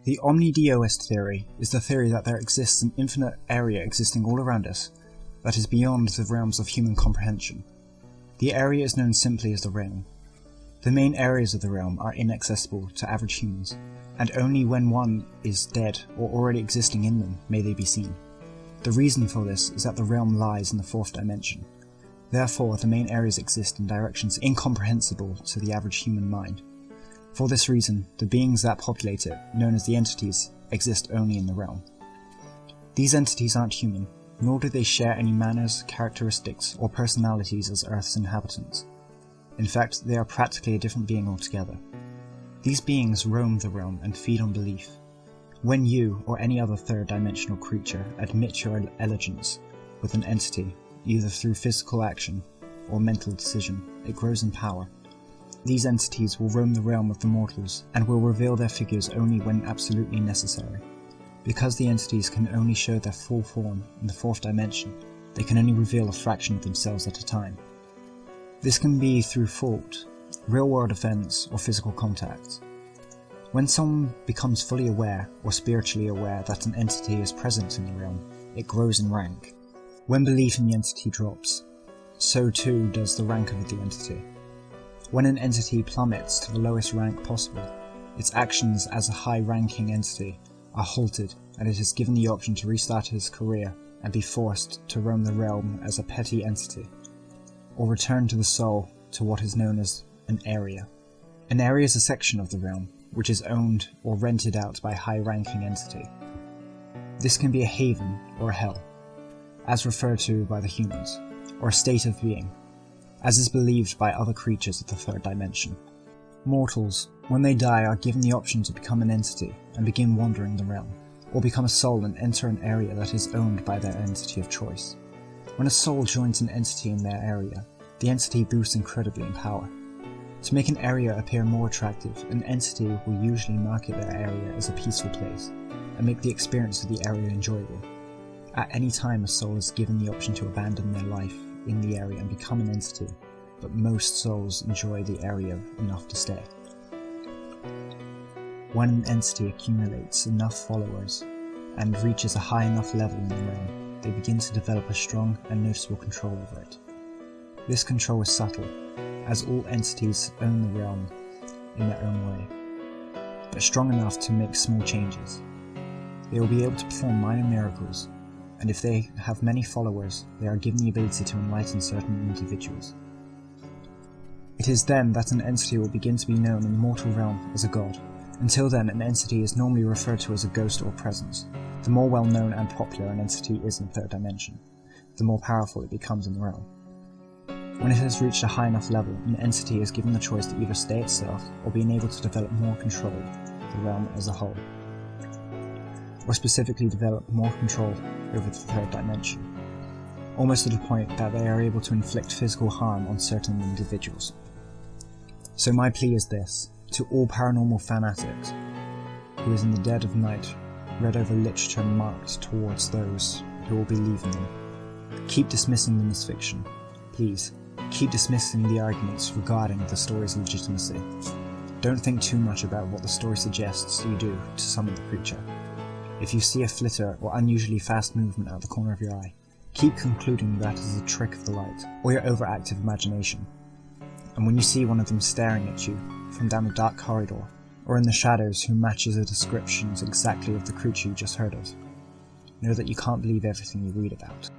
The Omnideoist Theory is the theory that there exists an infinite area existing all around us that is beyond the realms of human comprehension. The area is known simply as the realm. The main areas of the realm are inaccessible to average humans, and only when one is dead or already existing in them may they be seen. The reason for this is that the realm lies in the fourth dimension. Therefore, the main areas exist in directions incomprehensible to the average human mind. For this reason, the beings that populate it, known as the entities, exist only in the realm. These entities aren't human, nor do they share any manners, characteristics, or personalities as Earth's inhabitants. In fact, they are practically a different being altogether. These beings roam the realm and feed on belief. When you, or any other third-dimensional creature, admit your allegiance with an entity, either through physical action or mental decision, it grows in power. These entities will roam the realm of the mortals, and will reveal their figures only when absolutely necessary. Because the entities can only show their full form in the fourth dimension, they can only reveal a fraction of themselves at a time. This can be through thought, real-world events, or physical contact. When someone becomes fully aware, or spiritually aware that an entity is present in the realm, it grows in rank. When belief in the entity drops, so too does the rank of the entity. When an entity plummets to the lowest rank possible, its actions as a high-ranking entity are halted, and it is given the option to restart his career and be forced to roam the realm as a petty entity, or return to the soul to what is known as an area. An area is a section of the realm, which is owned or rented out by a high-ranking entity. This can be a haven or a hell, as referred to by the humans, or a state of being, as is believed by other creatures of the third dimension. Mortals, when they die, are given the option to become an entity and begin wandering the realm, or become a soul and enter an area that is owned by their entity of choice. When a soul joins an entity in their area, the entity boosts incredibly in power. To make an area appear more attractive, an entity will usually market their area as a peaceful place, and make the experience of the area enjoyable. At any time, a soul is given the option to abandon their life in the area and become an entity, but most souls enjoy the area enough to stay. When an entity accumulates enough followers and reaches a high enough level in the realm, they begin to develop a strong and noticeable control over it. This control is subtle, as all entities own the realm in their own way, but strong enough to make small changes. They will be able to perform minor miracles, and if they have many followers, they are given the ability to enlighten certain individuals. It is then that an entity will begin to be known in the mortal realm as a god. Until then, an entity is normally referred to as a ghost or presence. The more well-known and popular an entity is in the third dimension, the more powerful it becomes in the realm. When it has reached a high enough level, an entity is given the choice to either stay itself or be enabled to develop more control of the realm as a whole, or specifically develop more control over the third dimension, almost to the point that they are able to inflict physical harm on certain individuals. So my plea is this, to all paranormal fanatics who is in the dead of night read over literature marked towards those who will believe in them. Keep dismissing them as fiction. Please, keep dismissing the arguments regarding the story's legitimacy. Don't think too much about what the story suggests you do to summon the creature. If you see a flitter or unusually fast movement out the corner of your eye, keep concluding that is a trick of the light, or your overactive imagination. And when you see one of them staring at you from down a dark corridor, or in the shadows who matches the descriptions exactly of the creature you just heard of, know that you can't believe everything you read about.